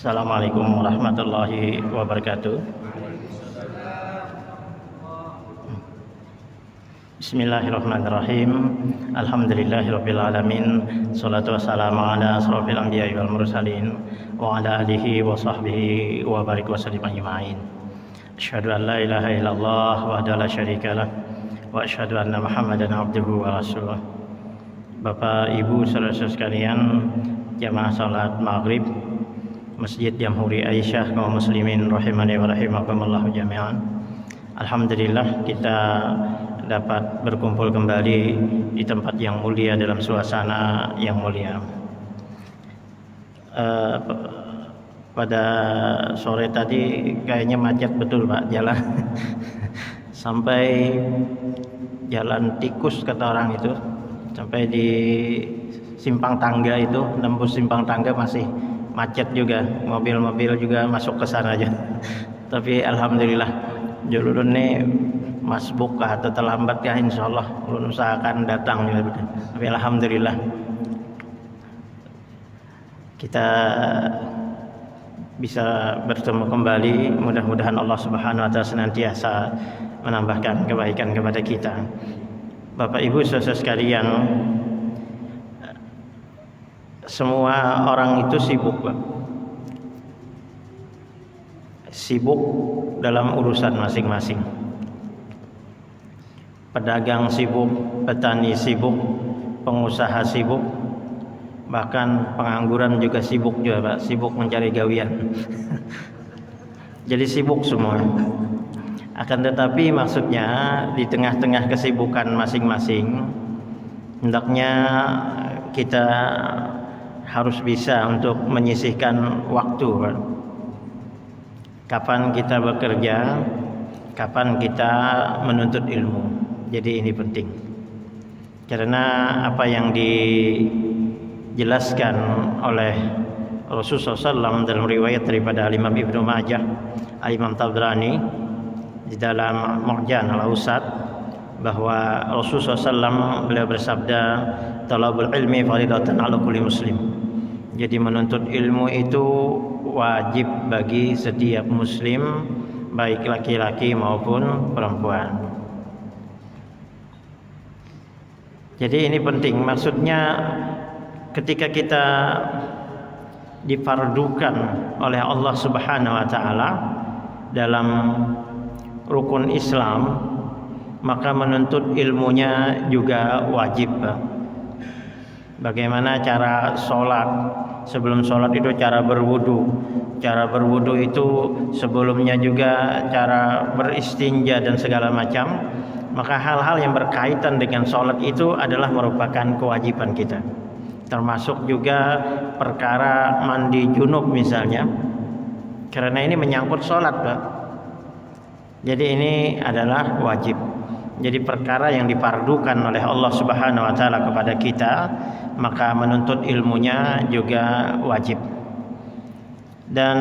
Assalamualaikum warahmatullahi wabarakatuh. Bismillahirrahmanirrahim. Alhamdulillahirabbil alamin. Shalatu wassalamu ala asrofil anbiya'i wal mursalin wa ala alihi wa sahbihi wa barik wa sallim ajma'in. Asyhadu an la ilaha illallah wahdahu la syarikalah wa asyhadu anna Muhammadan abduhu wa rasuluh. Bapak, Ibu, saudara-saudara sekalian, jamaah salat maghrib Masjid Jamhuri Aisyah kaum muslimin rahimani wa rahimakumullah jami'an. Alhamdulillah kita dapat berkumpul kembali di tempat yang mulia dalam suasana yang mulia. Pada sore tadi kayaknya macet betul Pak jalan sampai jalan tikus kata orang itu, sampai di simpang tangga itu, nembus simpang tangga masih macet juga, mobil-mobil juga masuk ke sana aja. Tapi alhamdulillah julun ini masbuk atau terlambat ya, insyaallah ulun usahakan datang juga. Tapi alhamdulillah kita bisa bertemu kembali. Mudah-mudahan Allah Subhanahu wa taala senantiasa menambahkan kebaikan kepada kita. Bapak Ibu saudara sekalian, semua orang itu sibuk, Pak. Sibuk dalam urusan masing-masing. Pedagang sibuk, petani sibuk, pengusaha sibuk, bahkan pengangguran juga sibuk juga, Pak. Sibuk mencari gawian. Jadi sibuk semua. Akan tetapi maksudnya di tengah-tengah kesibukan masing-masing, hendaknya kita harus bisa untuk menyisihkan waktu. Kapan kita bekerja, kapan kita menuntut ilmu. Jadi ini penting. Karena apa yang dijelaskan oleh Rasulullah SAW dalam riwayat daripada Imam Ibnu Majah, Imam Tabrani di dalam Mu'jam al-Awsat, bahwa Rasulullah SAW beliau bersabda, talabul ilmi fardhatun 'ala kulli muslim. Jadi menuntut ilmu itu wajib bagi setiap muslim, baik laki-laki maupun perempuan. Jadi ini penting, maksudnya ketika kita difardukan oleh Allah Subhanahu wa taala dalam rukun Islam, maka menuntut ilmunya juga wajib. Bagaimana cara sholat? Sebelum sholat itu cara berwudu. Cara berwudu itu sebelumnya juga cara beristinja dan segala macam. Maka hal-hal yang berkaitan dengan sholat itu adalah merupakan kewajiban kita. Termasuk juga perkara mandi junub misalnya, karena ini menyangkut sholat, Pak. Jadi ini adalah wajib. Jadi perkara yang dipardukan oleh Allah Subhanahu wa taala kepada kita, maka menuntut ilmunya juga wajib. Dan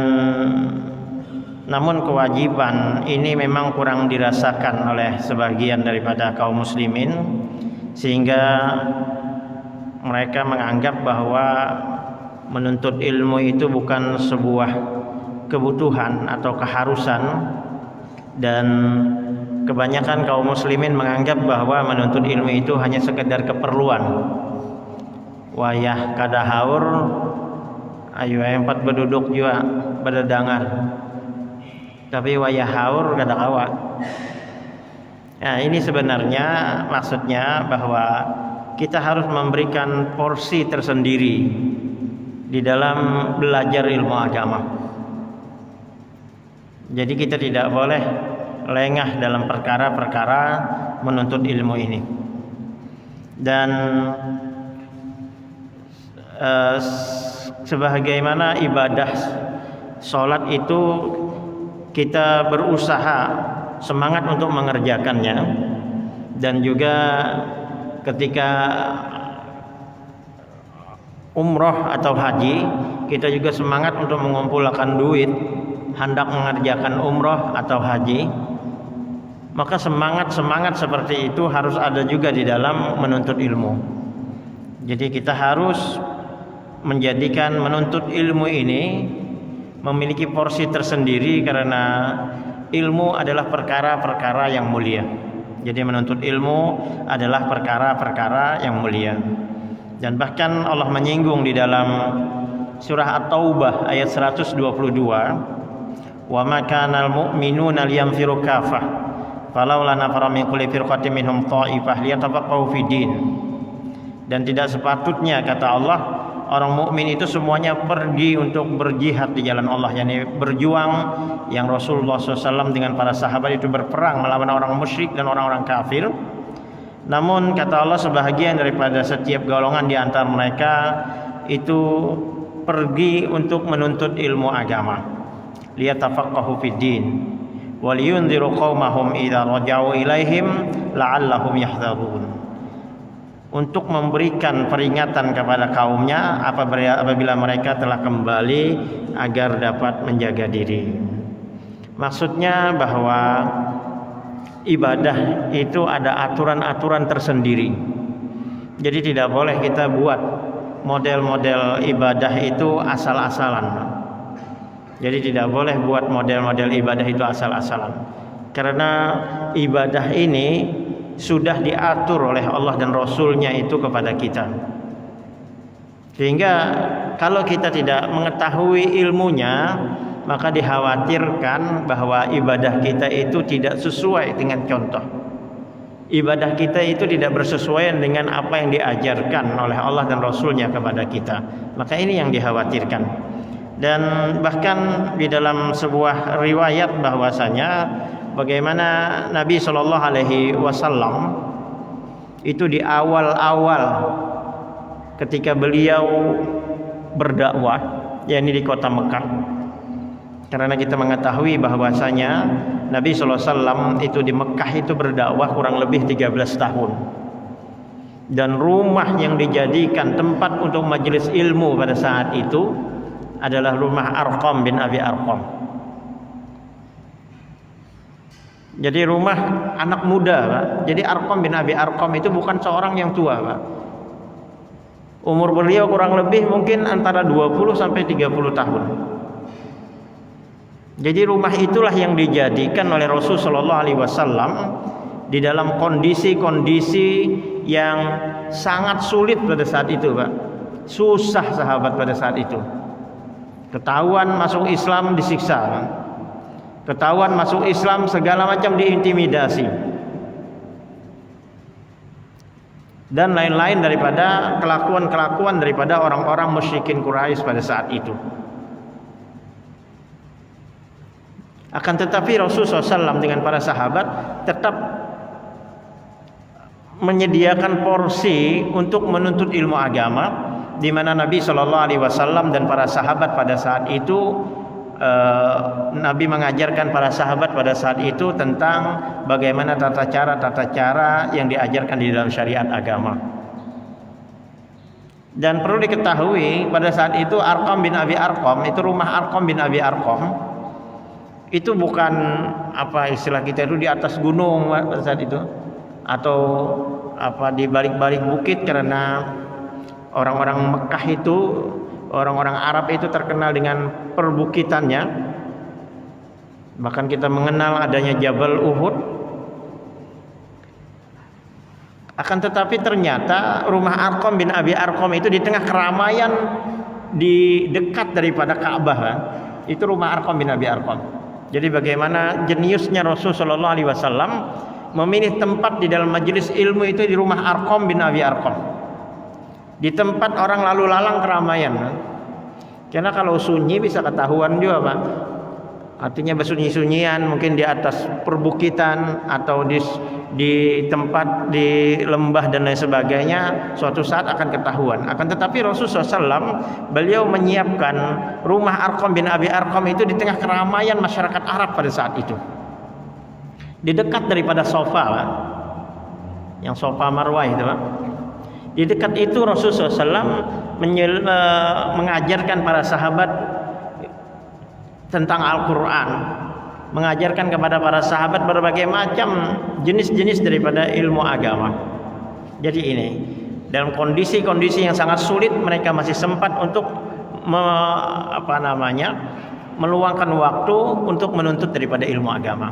namun kewajiban ini memang kurang dirasakan oleh sebagian daripada kaum muslimin, sehingga mereka menganggap bahwa menuntut ilmu itu bukan sebuah kebutuhan atau keharusan, dan kebanyakan kaum muslimin menganggap bahwa menuntut ilmu itu hanya sekedar keperluan. Wayah kada haur, ayo empat berduduk juga berdedangar. Tapi wayah haur kada kawa. Nah, ini sebenarnya maksudnya bahwa kita harus memberikan porsi tersendiri di dalam belajar ilmu agama. Jadi kita tidak boleh lengah dalam perkara-perkara menuntut ilmu ini. Dan sebagaimana ibadah sholat itu kita berusaha semangat untuk mengerjakannya, dan juga ketika umroh atau haji kita juga semangat untuk mengumpulkan duit hendak mengerjakan umroh atau haji. Maka semangat seperti itu harus ada juga di dalam menuntut ilmu. Jadi kita harus menjadikan menuntut ilmu ini memiliki porsi tersendiri karena ilmu adalah perkara-perkara yang mulia. Jadi menuntut ilmu adalah perkara-perkara yang mulia. Dan bahkan Allah menyinggung di dalam surah At-Taubah ayat 122, "Wa ma kanal mu'minuna liyamfiru kafah, falaula nafara min kulli firqatin minhum tha'ifah liyatafaqahu fid din." Dan tidak sepatutnya, kata Allah, orang mukmin itu semuanya pergi untuk berjihad di jalan Allah, yakni berjuang, yang Rasulullah SAW dengan para sahabat itu berperang melawan orang musyrik dan orang-orang kafir. Namun kata Allah, sebahagian daripada setiap golongan di antara mereka itu pergi untuk menuntut ilmu agama, liyatafaqahu fid din wa liyunziru qaumahum idza raja'u ilaihim la'allahum yahdharun, untuk memberikan peringatan kepada kaumnya apabila mereka telah kembali agar dapat menjaga diri. Maksudnya bahwa ibadah itu ada aturan-aturan tersendiri. Jadi tidak boleh kita buat model-model ibadah itu asal-asalan. Jadi tidak boleh buat model-model ibadah itu asal-asalan. Karena ibadah ini sudah diatur oleh Allah dan Rasul-Nya itu kepada kita. Sehingga kalau kita tidak mengetahui ilmunya, maka dikhawatirkan bahwa ibadah kita itu tidak sesuai dengan contoh. Ibadah kita itu tidak bersesuaian dengan apa yang diajarkan oleh Allah dan Rasul-Nya kepada kita. Maka ini yang dikhawatirkan. Dan bahkan di dalam sebuah riwayat bahwasanya bagaimana Nabi Shallallahu Alaihi Wasallam itu di awal-awal ketika beliau berdakwah, yakni di kota Mekah. Karena kita mengetahui bahwasanya Nabi SAW itu di Mekah itu berdakwah kurang lebih 13 tahun. Dan rumah yang dijadikan tempat untuk majelis ilmu pada saat itu adalah rumah Arqam bin Abi Arqam. Jadi rumah anak muda, Pak. Jadi Arqam bin Abi Arqam itu bukan seorang yang tua, Pak. Umur beliau kurang lebih mungkin antara 20 sampai 30 tahun. Jadi rumah itulah yang dijadikan oleh Rasul Shallallahu Alaihi Wasallam di dalam kondisi-kondisi yang sangat sulit pada saat itu, Pak. Susah sahabat pada saat itu. Ketahuan masuk Islam disiksa, Pak. Ketahuan masuk Islam segala macam diintimidasi dan lain-lain daripada kelakuan-kelakuan daripada orang-orang musyrikin Quraisy pada saat itu. Akan tetapi Rasulullah SAW dengan para sahabat tetap menyediakan porsi untuk menuntut ilmu agama, di mana Nabi Shallallahu Alaihi Wasallam dan para sahabat pada saat itu Nabi mengajarkan para sahabat pada saat itu tentang bagaimana tata cara yang diajarkan di dalam syariat agama. Dan perlu diketahui pada saat itu Arqam bin Abi Arqam, itu rumah Arqam bin Abi Arqam itu bukan apa istilah kita itu di atas gunung pada saat itu, atau apa di balik-balik bukit, karena orang-orang Mekah itu, orang-orang Arab itu terkenal dengan perbukitannya. Bahkan kita mengenal adanya Jabal Uhud. Akan tetapi ternyata rumah Arqam bin Abi Arqam itu di tengah keramaian di dekat daripada Ka'bah, kan? Itu rumah Arqam bin Abi Arqam. Jadi bagaimana jeniusnya Rasul Shallallahu Alaihi Wasallam memilih tempat di dalam majelis ilmu itu di rumah Arqam bin Abi Arqam, di tempat orang lalu lalang keramaian. Karena kalau sunyi bisa ketahuan juga, Pak. Artinya bersunyi-sunyian mungkin di atas perbukitan atau di tempat di lembah dan lain sebagainya, suatu saat akan ketahuan. Akan tetapi Rasulullah SAW beliau menyiapkan rumah Arqam bin Abi Arqam itu di tengah keramaian masyarakat Arab pada saat itu, di dekat daripada sofa, Pak. Yang sofa Marwah itu, Pak. Di dekat itu Rasulullah SAW mengajarkan para sahabat tentang Al-Quran, mengajarkan kepada para sahabat berbagai macam jenis-jenis daripada ilmu agama. Jadi ini dalam kondisi-kondisi yang sangat sulit mereka masih sempat untuk meluangkan waktu untuk menuntut daripada ilmu agama.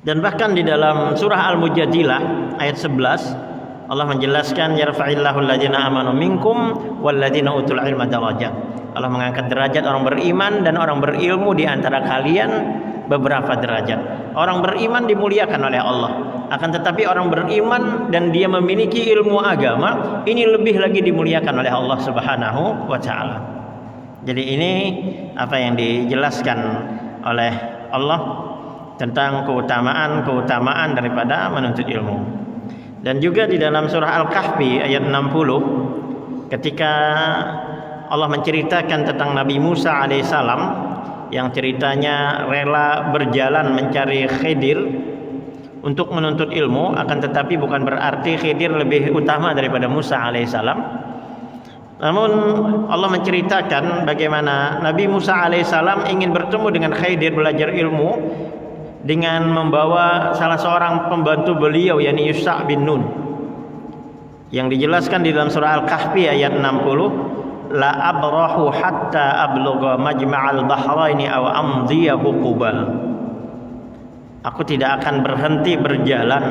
Dan bahkan di dalam surah Al-Mujadilah ayat 11 Allah menjelaskan yarfa'illahu alladziina aamanu minkum walladziina utul ilma darajat. Allah mengangkat derajat orang beriman dan orang berilmu di antara kalian beberapa derajat. Orang beriman dimuliakan oleh Allah. Akan tetapi orang beriman dan dia memiliki ilmu agama ini lebih lagi dimuliakan oleh Allah Subhanahu wa taala. Jadi ini apa yang dijelaskan oleh Allah tentang keutamaan daripada menuntut ilmu. Dan juga di dalam surah Al-Kahfi ayat 60 ketika Allah menceritakan tentang Nabi Musa alaihissalam yang ceritanya rela berjalan mencari Khidir untuk menuntut ilmu, akan tetapi bukan berarti Khidir lebih utama daripada Musa alaihissalam. Namun Allah menceritakan bagaimana Nabi Musa alaihissalam ingin bertemu dengan Khidir belajar ilmu dengan membawa salah seorang pembantu beliau, yakni Yusha bin Nun, yang dijelaskan di dalam surah Al-Kahfi ayat 60, la abrahu hatta ablugha majma'al bahraini aw amdiyahu qubal. Aku tidak akan berhenti berjalan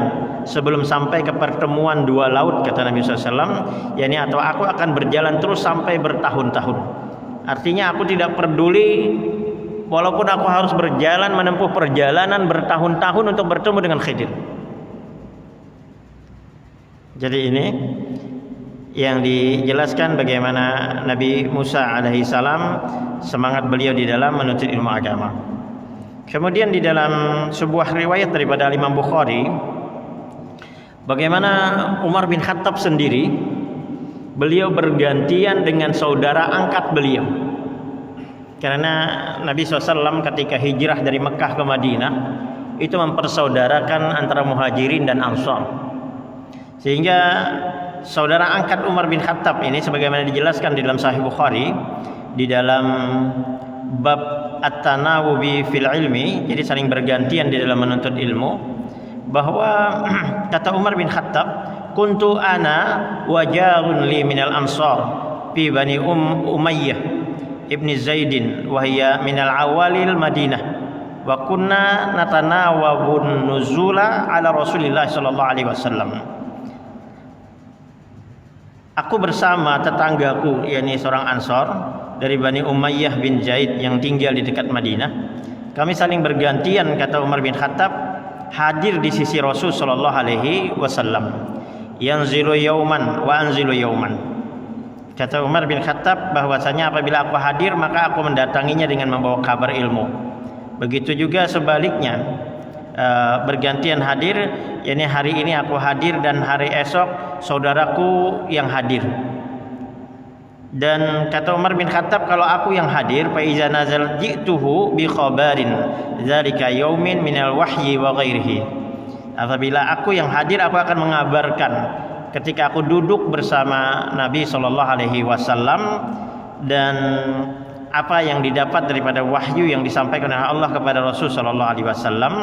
sebelum sampai ke pertemuan dua laut, kata Nabi SAW, yakni atau aku akan berjalan terus sampai bertahun-tahun. Artinya aku tidak peduli walaupun aku harus berjalan menempuh perjalanan bertahun-tahun untuk bertemu dengan Khidir. Jadi ini yang dijelaskan bagaimana Nabi Musa alaihissalam semangat beliau di dalam menuntut ilmu agama. Kemudian di dalam sebuah riwayat daripada Imam Bukhari, bagaimana Umar bin Khattab sendiri, beliau bergantian dengan saudara angkat beliau. Karena Nabi SAW ketika hijrah dari Mekah ke Madinah itu mempersaudarakan antara Muhajirin dan Ansar. Sehingga saudara angkat Umar bin Khattab ini sebagaimana dijelaskan di dalam Sahih Bukhari di dalam bab at-tanawubi fil ilmi, jadi saling bergantian di dalam menuntut ilmu, bahwa kata Umar bin Khattab, kuntu ana wa jarun li minal ansar fi bani Umayyah ibni Zaidin wa hiya minal awalil Madinah wa kunna natanawabun nuzula ala Rasulillah sallallahu alaihi wasallam. Aku bersama tetanggaku, yakni seorang Ansar dari Bani Umayyah bin Zaid yang tinggal di dekat Madinah. Kami saling bergantian, kata Umar bin Khattab, hadir di sisi Rasul sallallahu alaihi wasallam. Yanzilu yauman wa anzilu yauman. Kata Umar bin Khattab bahwasanya apabila aku hadir maka aku mendatanginya dengan membawa kabar ilmu. Begitu juga sebaliknya, bergantian hadir, yakni hari ini aku hadir dan hari esok saudaraku yang hadir. Dan kata Umar bin Khattab, kalau aku yang hadir, fa iza nazal ji'tuhu bi khabarin dzalika yaumin minal wahyi wa ghairihi. Apabila aku yang hadir, aku akan mengabarkan ketika aku duduk bersama Nabi sallallahu alaihi wasallam dan apa yang didapat daripada wahyu yang disampaikan oleh Allah kepada Rasul sallallahu alaihi wasallam.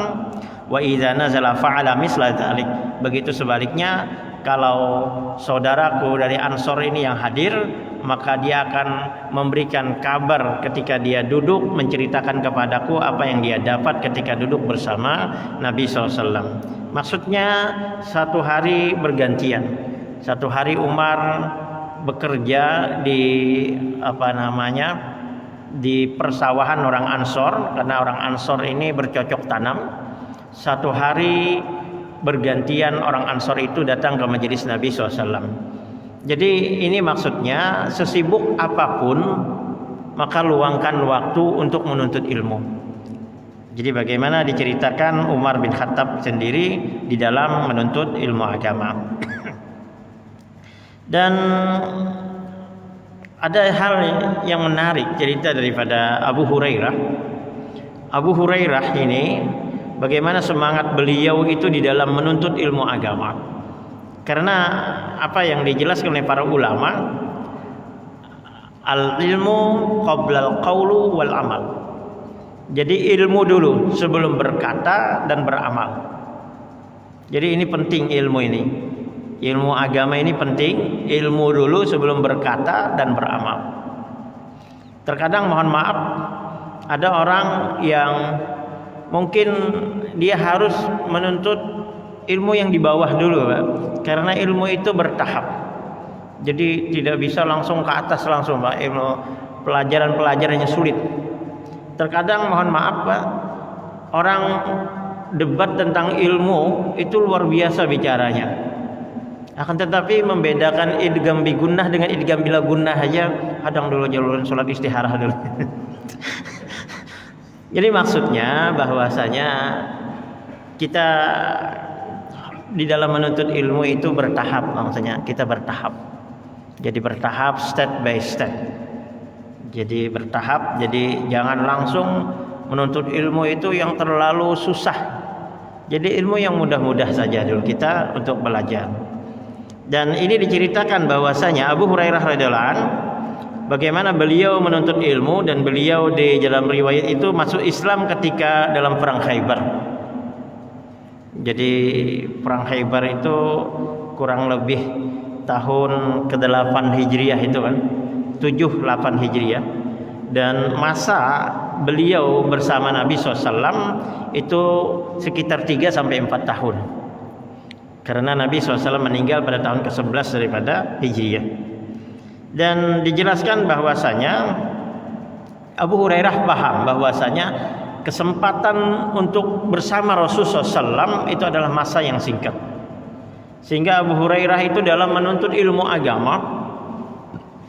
Wa idza nazala fa'ala misla dzalik. Begitu sebaliknya, kalau saudaraku dari Ansor ini yang hadir, maka dia akan memberikan kabar ketika dia duduk, menceritakan kepadaku apa yang dia dapat ketika duduk bersama Nabi SAW. Maksudnya satu hari bergantian. Satu hari Umar bekerja di di persawahan orang Ansor, karena orang Ansor ini bercocok tanam. Satu hari bergantian orang Ansor itu datang ke majelis Nabi SAW. Jadi ini maksudnya sesibuk apapun maka luangkan waktu untuk menuntut ilmu. Jadi bagaimana diceritakan Umar bin Khattab sendiri di dalam menuntut ilmu agama. Dan ada hal yang menarik cerita daripada Abu Hurairah. Abu Hurairah ini bagaimana semangat beliau itu di dalam menuntut ilmu agama. Karena apa yang dijelaskan oleh para ulama, al-ilmu qabla al-qaulu wal amal. Jadi ilmu dulu sebelum berkata dan beramal. Jadi ini penting ilmu ini. Ilmu agama ini penting, ilmu dulu sebelum berkata dan beramal. Terkadang mohon maaf, ada orang yang mungkin dia harus menuntut ilmu yang di bawah dulu, Pak. Karena ilmu itu bertahap. Jadi tidak bisa langsung ke atas langsung, Pak. Ilmu pelajaran-pelajarannya sulit. Terkadang mohon maaf, Pak, orang debat tentang ilmu itu luar biasa bicaranya. Akan tetapi membedakan idgham bi gunnah dengan idgham bila gunnah aja kadang dulu jalur sholat istikharah dulu. Jadi maksudnya bahwasanya kita di dalam menuntut ilmu itu bertahap, maksudnya kita bertahap. Jadi bertahap, step by step. Jadi bertahap, jadi jangan langsung menuntut ilmu itu yang terlalu susah. Jadi ilmu yang mudah-mudah saja dulu kita untuk belajar. Dan ini diceritakan bahwasanya Abu Hurairah radhiyallahu anhu bagaimana beliau menuntut ilmu, dan beliau di dalam riwayat itu masuk Islam ketika dalam perang Khaybar. Jadi perang Khaybar itu kurang lebih tahun ke-8 Hijriah itu kan, 7-8 Hijriah. Dan masa beliau bersama Nabi SAW itu sekitar 3-4 tahun. Karena Nabi SAW meninggal pada tahun ke-11 daripada Hijriah. Dan dijelaskan bahwasanya Abu Hurairah paham bahwasanya kesempatan untuk bersama Rasulullah SAW itu adalah masa yang singkat. Sehingga Abu Hurairah itu dalam menuntut ilmu agama,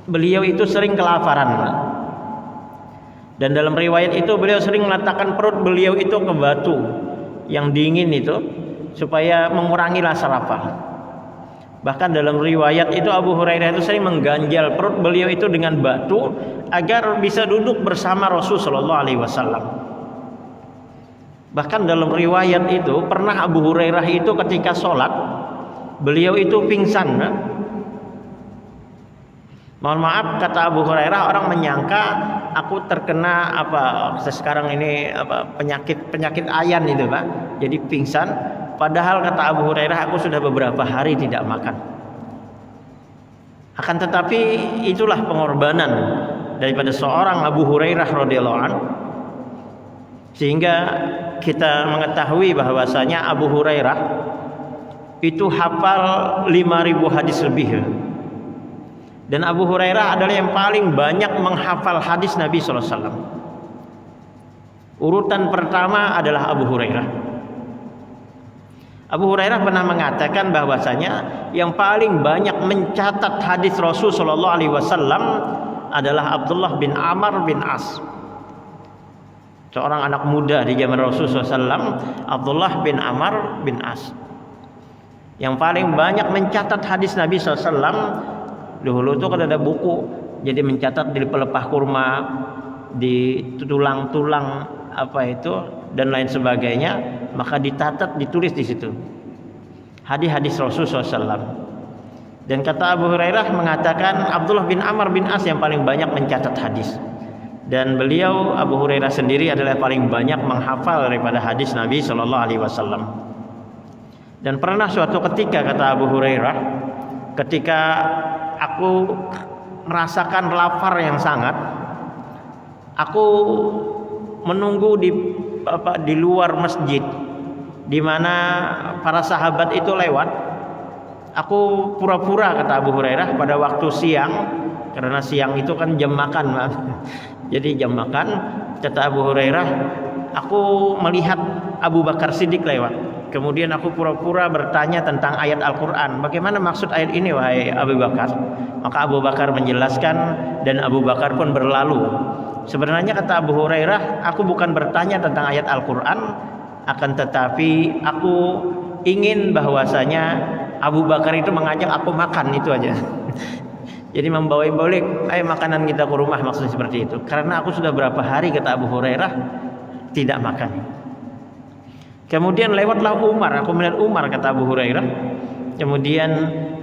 beliau itu sering kelaparan. Dan dalam riwayat itu beliau sering meletakkan perut beliau itu ke batu yang dingin itu supaya mengurangi rasa lapar. Bahkan dalam riwayat itu Abu Hurairah itu sering mengganjal perut beliau itu dengan batu agar bisa duduk bersama Rasulullah SAW. Bahkan dalam riwayat itu pernah Abu Hurairah itu ketika sholat beliau itu pingsan. Mohon maaf, kata Abu Hurairah, orang menyangka aku terkena sekarang ini penyakit ayan itu, Pak. Jadi pingsan. Padahal kata Abu Hurairah, aku sudah beberapa hari tidak makan. Akan tetapi itulah pengorbanan daripada seorang Abu Hurairah radhiyallahu anhu, sehingga kita mengetahui bahwasanya Abu Hurairah itu hafal 5.000 hadis lebih. Dan Abu Hurairah adalah yang paling banyak menghafal hadis Nabi SAW. Urutan pertama adalah Abu Hurairah. Abu Hurairah pernah mengatakan bahwasanya yang paling banyak mencatat hadis Rasul sallallahu alaihi wasallam adalah Abdullah bin Amr bin As. Seorang anak muda di zaman Rasul sallallahu alaihi wasallam, Abdullah bin Amr bin As. Yang paling banyak mencatat hadis Nabi sallallahu alaihi wasallam. Dulu itu kan ada buku, jadi mencatat di pelepah kurma, di tulang-tulang dan lain sebagainya, maka ditulis di situ hadis-hadis Rasulullah SAW. Dan kata Abu Hurairah mengatakan Abdullah bin Amr bin As yang paling banyak mencatat hadis, dan beliau Abu Hurairah sendiri adalah paling banyak menghafal daripada hadis Nabi Shallallahu Alaihi Wasallam. Dan pernah suatu ketika kata Abu Hurairah, ketika aku merasakan lapar yang sangat, aku menunggu di luar masjid di mana para sahabat itu lewat. Aku pura-pura, kata Abu Hurairah, pada waktu siang, karena siang itu kan jam makan, jadi jam makan, kata Abu Hurairah, aku melihat Abu Bakar Siddiq lewat. Kemudian aku pura-pura bertanya tentang ayat Al-Quran. Bagaimana maksud ayat ini wahai Abu Bakar? Maka Abu Bakar menjelaskan, dan Abu Bakar pun berlalu. Sebenarnya kata Abu Hurairah, aku bukan bertanya tentang ayat Al-Quran, akan tetapi aku ingin bahwasanya Abu Bakar itu mengajak aku makan, itu aja. Jadi membawa-balik, ayo makanan kita ke rumah, maksudnya seperti itu. Karena aku sudah berapa hari, kata Abu Hurairah, tidak makan. Kemudian lewatlah Umar, aku melihat Umar, kata Abu Hurairah. Kemudian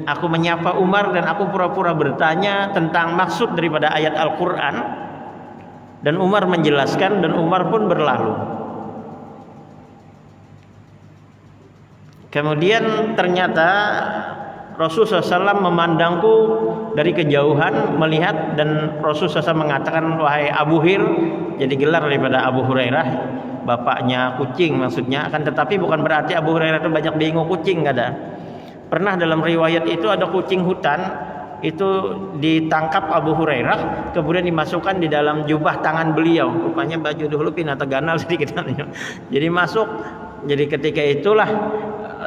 aku menyapa Umar dan aku pura-pura bertanya tentang maksud daripada ayat Al-Quran. Dan Umar menjelaskan, dan Umar pun berlalu. Kemudian ternyata Rasulullah SAW memandangku dari kejauhan melihat, dan Rasulullah SAW mengatakan, wahai Abu Hir, jadi gelar daripada Abu Hurairah, bapaknya kucing maksudnya. Akan tetapi bukan berarti Abu Hurairah itu banyak bingung kucing, nggak ada. Pernah dalam riwayat itu ada kucing hutan itu ditangkap Abu Hurairah, kemudian dimasukkan di dalam jubah tangan beliau. Rupanya baju dulu pinata ganal sedikit. Jadi masuk. Jadi ketika itulah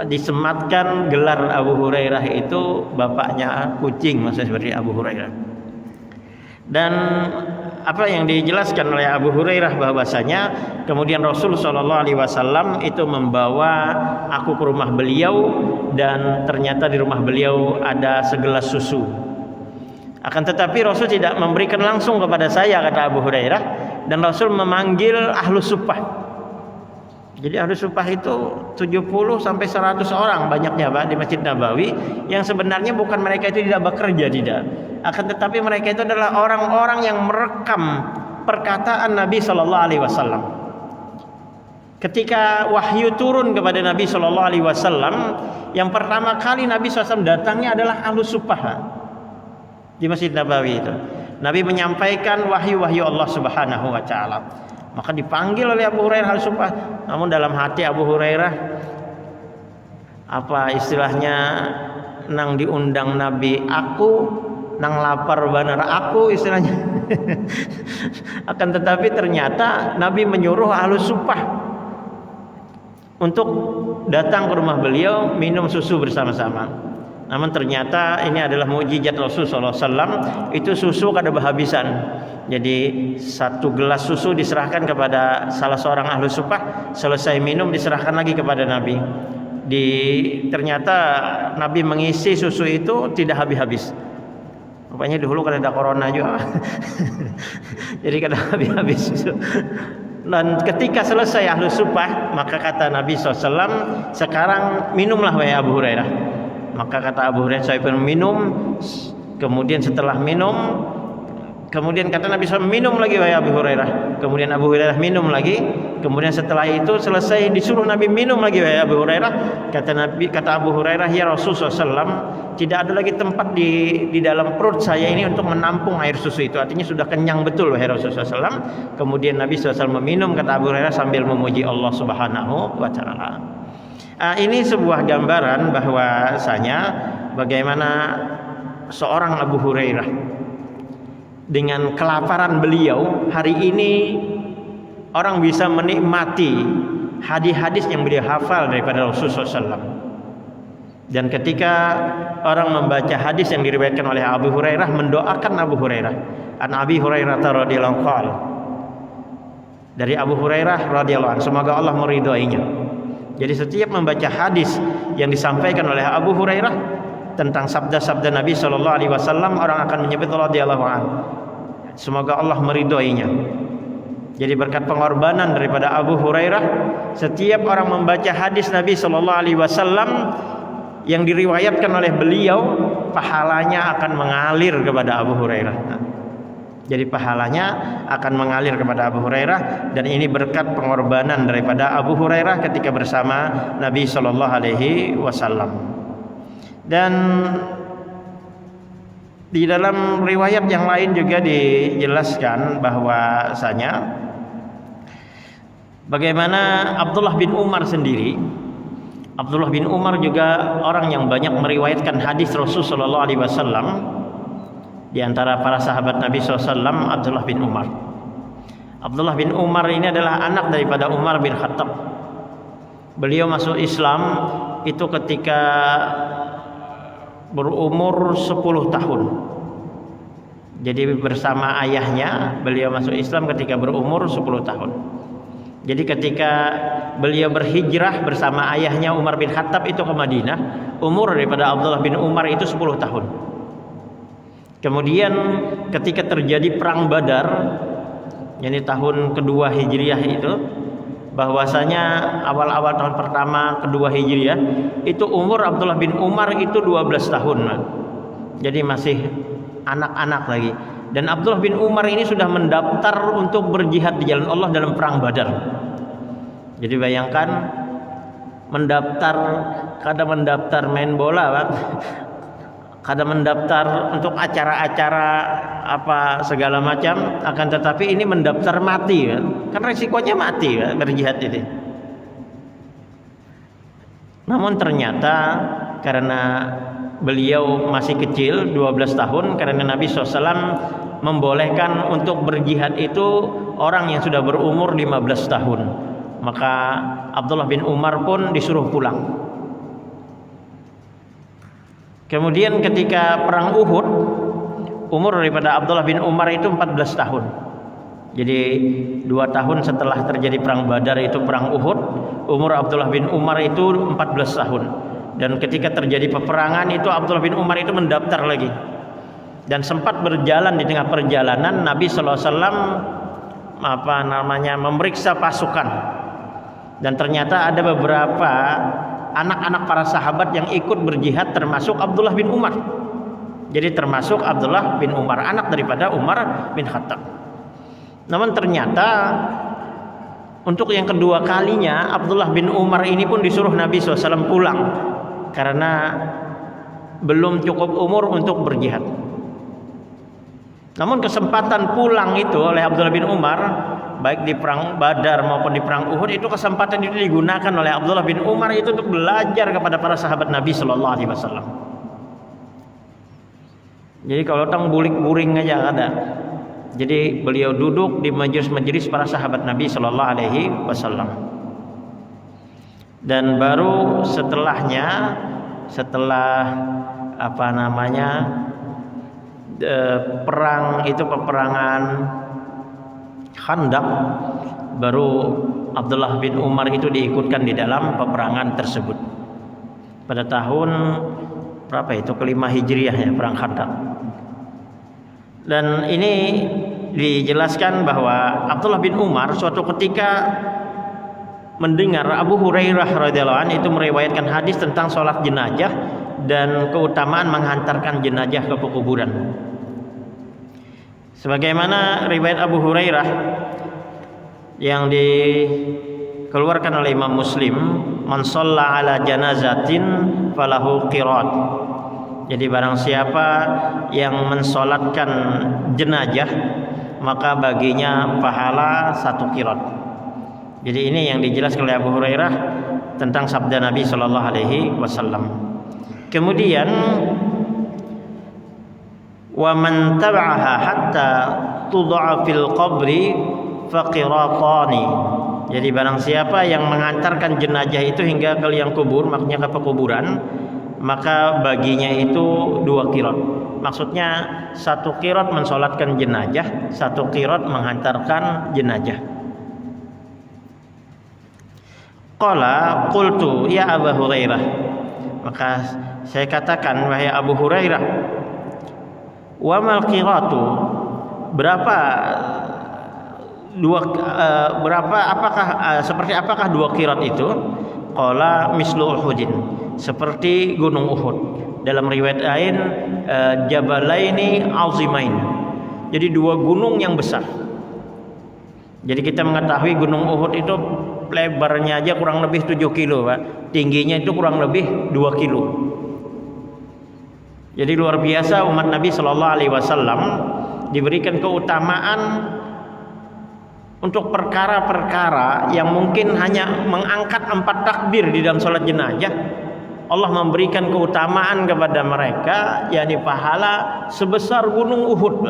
disematkan gelar Abu Hurairah itu bapaknya kucing, maksudnya seperti Abu Hurairah. Dan apa yang dijelaskan oleh Abu Hurairah bahwasanya kemudian Rasul SAW itu membawa aku ke rumah beliau, dan ternyata di rumah beliau ada segelas susu. Akan tetapi Rasul tidak memberikan langsung kepada saya, kata Abu Hurairah, dan Rasul memanggil ahlu suffah. Jadi ahlu suffah itu 70 sampai 100 orang banyaknya Pak di Masjid Nabawi, yang sebenarnya bukan mereka itu tidak bekerja, tidak. Akan tetapi mereka itu adalah orang-orang yang merekam perkataan Nabi Shallallahu Alaihi Wasallam. Ketika wahyu turun kepada Nabi Shallallahu Alaihi Wasallam, yang pertama kali Nabi SAW datangnya adalah ahlu suffah di Masjid Nabawi itu. Nabi menyampaikan wahyu-wahyu Allah Subhanahu Wa Taala. Maka dipanggil oleh Abu Hurairah ahlu suffah. Namun dalam hati Abu Hurairah, apa istilahnya, nang diundang Nabi aku, nang lapar banar aku istilahnya. Akan tetapi ternyata Nabi menyuruh ahlu suffah untuk datang ke rumah beliau minum susu bersama-sama. Namun ternyata ini adalah mukjizat Rasulullah SAW, itu susu kada berhabisan. Jadi satu gelas susu diserahkan kepada salah seorang ahlu suffah, selesai minum diserahkan lagi kepada Nabi. Ternyata Nabi mengisi susu itu tidak habis-habis. Rupanya dulu kan ada corona juga. Jadi kada habis-habis susu. Dan ketika selesai ahlu suffah, maka kata Nabi SAW, sekarang minumlah wahai Abu Hurairah. Maka kata Abu Hurairah, saya pun minum. Kemudian setelah minum, kemudian kata Nabi SAW, minum lagi wahai Abu Hurairah. Kemudian Abu Hurairah minum lagi. Kemudian setelah itu selesai disuruh Nabi minum lagi wahai Abu Hurairah. Kata Abu Hurairah, ya Rasulullah SAW, tidak ada lagi tempat di dalam perut saya ini untuk menampung air susu itu. Artinya sudah kenyang betul wahai Rasulullah SAW. Kemudian Nabi SAW meminum, kata Abu Hurairah sambil memuji Allah Subhanahu Wa Taala. Ini sebuah gambaran bahwasanya bagaimana seorang Abu Hurairah dengan kelaparan beliau hari ini orang bisa menikmati hadis-hadis yang beliau hafal daripada Rasulullah SAW. Dan ketika orang membaca hadis yang diriwayatkan oleh Abu Hurairah, mendoakan Abu Hurairah. An Abi Hurairah radhiyallahu anhu, dari Abu Hurairah radhiyallahu anhu, semoga Allah meridhoinya. Jadi setiap membaca hadis yang disampaikan oleh Abu Hurairah tentang sabda-sabda Nabi Shallallahu Alaihi Wasallam, orang akan menyebut radhiyallahu anhu, semoga Allah meridhoinya. Jadi berkat pengorbanan daripada Abu Hurairah, setiap orang membaca hadis Nabi Shallallahu Alaihi Wasallam yang diriwayatkan oleh beliau, pahalanya akan mengalir kepada Abu Hurairah. Jadi pahalanya akan mengalir kepada Abu Hurairah, dan ini berkat pengorbanan daripada Abu Hurairah ketika bersama Nabi Shallallahu Alaihi Wasallam. Dan di dalam riwayat yang lain juga dijelaskan bahwasanya bagaimana Abdullah bin Umar sendiri. Abdullah bin Umar juga orang yang banyak meriwayatkan hadis Rasul Shallallahu Alaihi Wasallam. Di antara para sahabat Nabi SAW, Abdullah bin Umar. Abdullah bin Umar ini adalah anak daripada Umar bin Khattab. Beliau masuk Islam itu ketika berumur 10 tahun. Jadi bersama ayahnya beliau masuk Islam ketika berumur 10 tahun. Jadi ketika beliau berhijrah bersama ayahnya Umar bin Khattab itu ke Madinah, umur daripada Abdullah bin Umar itu 10 tahun. Kemudian ketika terjadi perang Badar, yakni tahun kedua Hijriah itu, bahwasanya awal-awal tahun pertama kedua Hijriah itu umur Abdullah bin Umar itu 12 tahun. Jadi masih anak-anak lagi. Dan Abdullah bin Umar ini sudah mendaftar untuk berjihad di jalan Allah dalam perang Badar. Jadi bayangkan mendaftar main bola, Pak. kadang mendaftar untuk acara-acara apa segala macam, akan tetapi ini mendaftar mati kan resikonya mati berjihad itu. Namun ternyata karena beliau masih kecil 12 tahun, karena Nabi SAW membolehkan untuk berjihad itu orang yang sudah berumur 15 tahun, maka Abdullah bin Umar pun disuruh pulang. Kemudian ketika perang Uhud, umur daripada Abdullah bin Umar itu 14 tahun. Jadi 2 tahun setelah terjadi perang Badar itu perang Uhud, umur Abdullah bin Umar itu 14 tahun. Dan ketika terjadi peperangan itu Abdullah bin Umar itu mendaftar lagi. Dan sempat berjalan di tengah perjalanan Nabi SAW memeriksa pasukan. Dan ternyata ada beberapa anak-anak para sahabat yang ikut berjihad, termasuk Abdullah bin Umar. Jadi termasuk Abdullah bin Umar, anak daripada Umar bin Khattab. Namun ternyata untuk yang kedua kalinya Abdullah bin Umar ini pun disuruh Nabi SAW pulang karena belum cukup umur untuk berjihad. Namun kesempatan pulang itu oleh Abdullah bin Umar, baik di perang Badar maupun di perang Uhud, itu kesempatan itu digunakan oleh Abdullah bin Umar itu untuk belajar kepada para sahabat Nabi Sallallahu Alaihi Wasallam. Jadi kalau orang bulik-buring aja ada. Jadi beliau duduk di majelis-majelis para sahabat Nabi Sallallahu Alaihi Wasallam. Dan baru setelahnya, setelah perang itu, peperangan Khandaq, baru Abdullah bin Umar itu diikutkan di dalam peperangan tersebut pada tahun berapa itu, kelima Hijriah ya, perang Khandaq. Dan ini dijelaskan bahwa Abdullah bin Umar suatu ketika mendengar Abu Hurairah radhiyallahu anhu itu meriwayatkan hadis tentang sholat jenazah dan keutamaan menghantarkan jenazah ke kuburan. Sebagaimana riwayat Abu Hurairah yang dikeluarkan oleh Imam Muslim, man shalla ala janazatin falahu qirat. Jadi barang siapa yang mensolatkan jenazah maka baginya pahala 1 qirat. Jadi ini yang dijelaskan oleh Abu Hurairah tentang sabda Nabi Sallallahu Alaihi Wasallam. Kemudian wa man tab'aha hatta tud'a fil qabri faqiratani. Jadi barang siapa yang mengantarkan jenazah itu hingga ke liang kubur, maksudnya ke pekuburan, maka baginya itu 2 qirat. Maksudnya 1 qirat mensolatkan jenazah, 1 qirat menghantarkan jenazah. Qala qultu ya Abu Hurairah, maka saya katakan wahai Abu Hurairah, wa mal qiratu, seperti apakah 2 qirat itu? Qala mislu Uhudin, seperti gunung Uhud. Dalam riwayat lain jabalaini azimain, jadi 2 gunung yang besar. Jadi kita mengetahui gunung Uhud itu lebarnya aja kurang lebih 7 kilo, Pak. Tingginya itu kurang lebih 2 kilo. Jadi luar biasa umat Nabi Sallallahu Alaihi Wasallam diberikan keutamaan untuk perkara-perkara yang mungkin hanya mengangkat 4 takbir di dalam sholat jenazah. Allah memberikan keutamaan kepada mereka, yakni pahala sebesar gunung Uhud.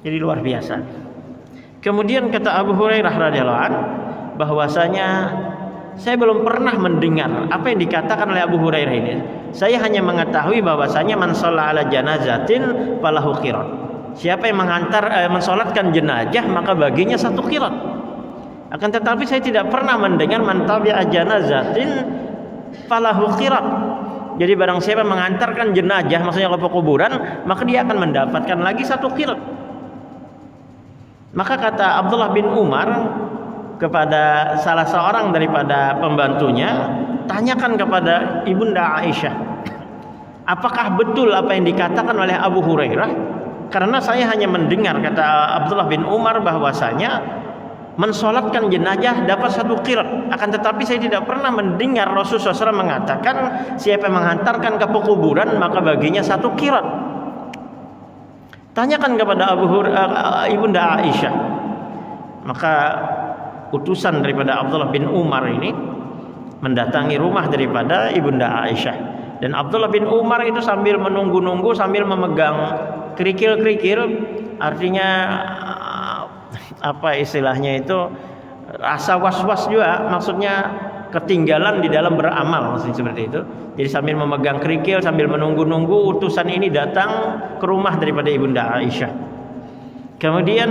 Jadi luar biasa. Kemudian kata Abu Hurairah radhiyallahu anhu bahwasanya saya belum pernah mendengar apa yang dikatakan oleh Abu Hurairah ini. Saya hanya mengetahui bahwasanya man shalla ala janazatin falahu qirat. Siapa yang mensolatkan jenazah maka baginya 1 qirat. Akan tetapi saya tidak pernah mendengar man tabi'a janazatin falahu qirat. Jadi barang siapa mengantarkan jenazah, maksudnya ke kuburan, maka dia akan mendapatkan lagi 1 qirat. Maka kata Abdullah bin Umar kepada salah seorang daripada pembantunya, tanyakan kepada Ibunda Aisyah, apakah betul apa yang dikatakan oleh Abu Hurairah? Karena saya hanya mendengar, kata Abdullah bin Umar, bahwasanya mensolatkan jenazah dapat 1 qirat. Akan tetapi saya tidak pernah mendengar Rasulullah SAW mengatakan siapa yang menghantarkan ke pekuburan maka baginya 1 qirat. Tanyakan kepada Ibunda Aisyah. Maka utusan daripada Abdullah bin Umar ini mendatangi rumah daripada Ibunda Aisyah, dan Abdullah bin Umar itu sambil menunggu-nunggu sambil memegang kerikil-kerikil, artinya apa istilahnya itu, rasa was-was juga, maksudnya ketinggalan di dalam beramal, maksudnya seperti itu. Jadi sambil memegang kerikil sambil menunggu-nunggu utusan ini datang ke rumah daripada Ibunda Aisyah. Kemudian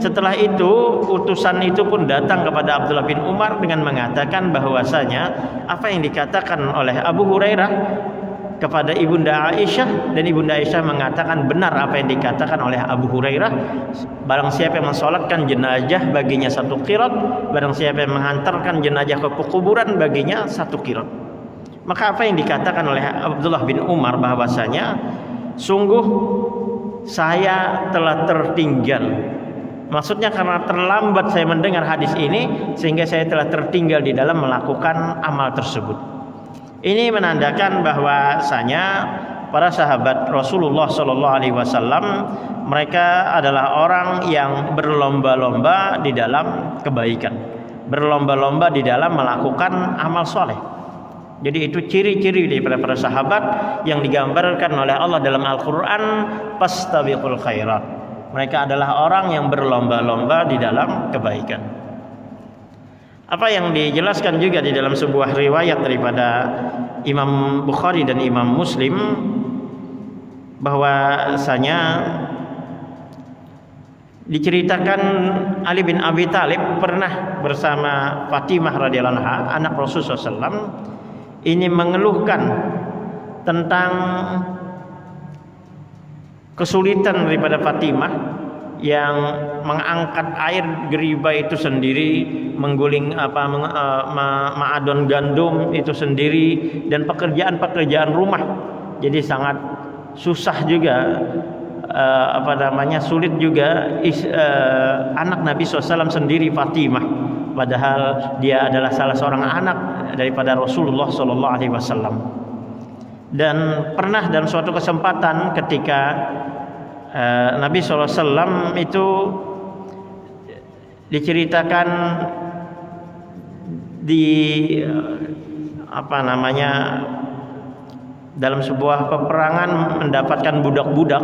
setelah itu utusan itu pun datang kepada Abdullah bin Umar dengan mengatakan bahwasanya apa yang dikatakan oleh Abu Hurairah kepada Ibunda Aisyah, dan Ibunda Aisyah mengatakan benar apa yang dikatakan oleh Abu Hurairah, barang siapa yang mensolatkan jenazah baginya 1 qirat, barang siapa yang menghantarkan jenazah ke kuburan baginya 1 qirat. Maka apa yang dikatakan oleh Abdullah bin Umar bahwasanya sungguh saya telah tertinggal, maksudnya karena terlambat saya mendengar hadis ini sehingga saya telah tertinggal di dalam melakukan amal tersebut. Ini menandakan bahwasanya para sahabat Rasulullah SAW mereka adalah orang yang berlomba-lomba di dalam kebaikan, berlomba-lomba di dalam melakukan amal soleh. Jadi itu ciri-ciri daripada para sahabat yang digambarkan oleh Allah dalam Al-Quran, fastabiqul khairat. Mereka adalah orang yang berlomba-lomba di dalam kebaikan. Apa yang dijelaskan juga di dalam sebuah riwayat daripada Imam Bukhari dan Imam Muslim bahwasanya diceritakan Ali bin Abi Thalib pernah bersama Fatimah radhiyallahu anha, anak Rasulullah SAW, ini mengeluhkan tentang kesulitan daripada Fatimah yang mengangkat air geriba itu sendiri, mengguling ma'adon gandum itu sendiri, dan pekerjaan-pekerjaan rumah. Jadi sangat susah juga, sulit juga anak Nabi SAW sendiri, Fatimah, padahal dia adalah salah seorang anak daripada Rasulullah SAW. Dan pernah dalam suatu kesempatan ketika Nabi SAW itu diceritakan di dalam sebuah peperangan mendapatkan budak-budak,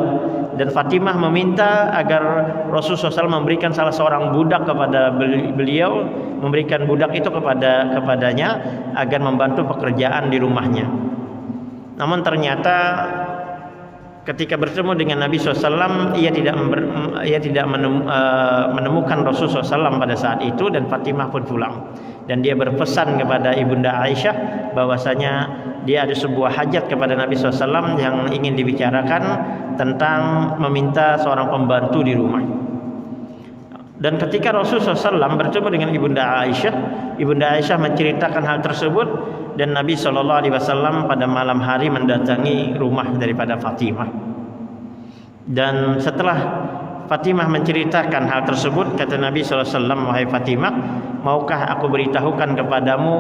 dan Fatimah meminta agar Rasulullah SAW memberikan salah seorang budak kepada beliau, memberikan budak itu kepadanya agar membantu pekerjaan di rumahnya. Namun ternyata ketika bertemu dengan Nabi SAW, ia tidak menemukan Rasulullah SAW pada saat itu, dan Fatimah pun pulang. Dan dia berpesan kepada Ibunda Aisyah bahwasanya dia ada sebuah hajat kepada Nabi SAW yang ingin dibicarakan tentang meminta seorang pembantu di rumah. Dan ketika Rasulullah SAW bertemu dengan Ibunda Aisyah menceritakan hal tersebut, dan Nabi SAW pada malam hari mendatangi rumah daripada Fatimah. Dan setelah Fatimah menceritakan hal tersebut, kata Nabi SAW, wahai Fatimah, maukah aku beritahukan kepadamu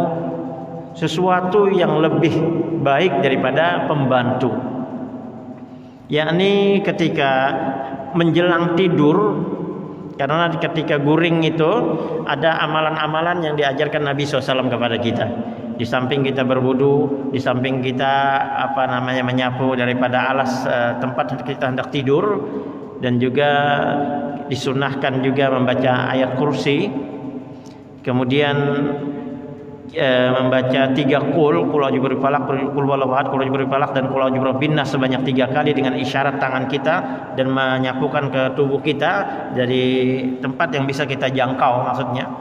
sesuatu yang lebih baik daripada pembantu? Yakni ketika menjelang tidur, karena ketika guring itu ada amalan-amalan yang diajarkan Nabi SAW kepada kita. Di samping kita berwudu, di samping kita menyapu daripada alas tempat kita hendak tidur, dan juga disunahkan juga membaca ayat kursi, kemudian membaca 3 qul a'udzu falaq, qul huwallahu ahad, qul a'udzu falaq, dan qul a'udzu binnas sebanyak 3 kali dengan isyarat tangan kita, dan menyapukan ke tubuh kita dari tempat yang bisa kita jangkau, maksudnya.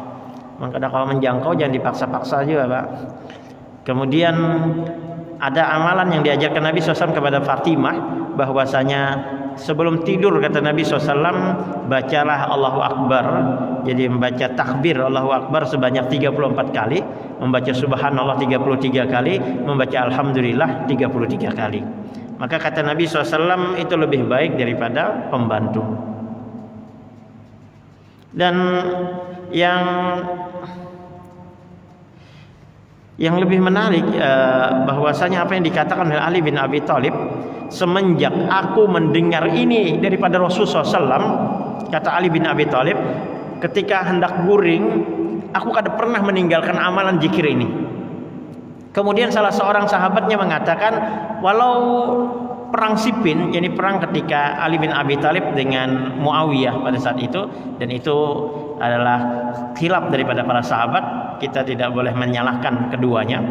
Maka kalau menjangkau jangan dipaksa-paksa juga, Pak. Kemudian ada amalan yang diajarkan Nabi SAW kepada Fatimah, bahwasanya sebelum tidur, kata Nabi SAW, bacalah Allahu Akbar. Jadi membaca takbir Allahu Akbar sebanyak 34 kali, membaca Subhanallah 33 kali, membaca Alhamdulillah 33 kali. Maka kata Nabi SAW itu lebih baik daripada pembantu. Dan yang lebih menarik bahwasanya apa yang dikatakan oleh Ali bin Abi Thalib, semenjak aku mendengar ini daripada Rasulullah SAW, kata Ali bin Abi Thalib, ketika hendak guring aku kada pernah meninggalkan amalan zikir ini. Kemudian salah seorang sahabatnya mengatakan, walau perang Siffin, yakni perang ketika Ali bin Abi Thalib dengan Muawiyah pada saat itu, dan itu adalah khilaf daripada para sahabat, kita tidak boleh menyalahkan keduanya.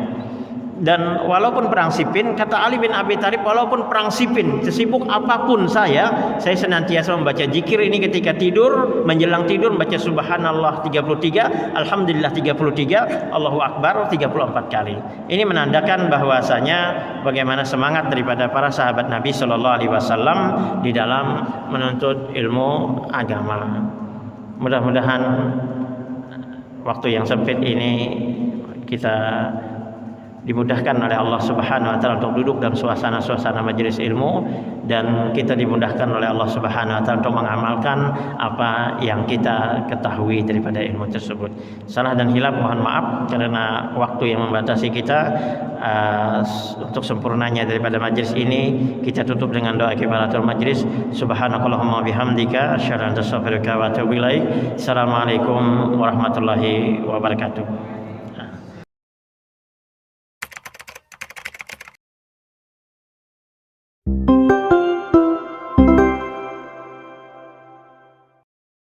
Dan walaupun perang Siffin, kata Ali bin Abi Thalib, walaupun perang Siffin, sesibuk apapun saya senantiasa membaca zikir ini ketika tidur, menjelang tidur membaca subhanallah 33, alhamdulillah 33, Allahu akbar 34 kali. Ini menandakan bahwasanya bagaimana semangat daripada para sahabat Nabi sallallahu alaihi wasallam di dalam menuntut ilmu agama. Mudah-mudahan waktu yang sempit ini kita dimudahkan oleh Allah Subhanahu wa taala untuk duduk dalam suasana-suasana majelis ilmu, dan kita dimudahkan oleh Allah Subhanahu wa taala untuk mengamalkan apa yang kita ketahui daripada ilmu tersebut. Salah dan hilaf mohon maaf karena waktu yang membatasi kita. Untuk sempurnanya daripada majelis ini kita tutup dengan doa kifaratul majlis. Subhanakallahumma bihamdika asyhadu an la ilaha illa anta astaghfiruka wa atubu ilaik. Assalamualaikum warahmatullahi wabarakatuh.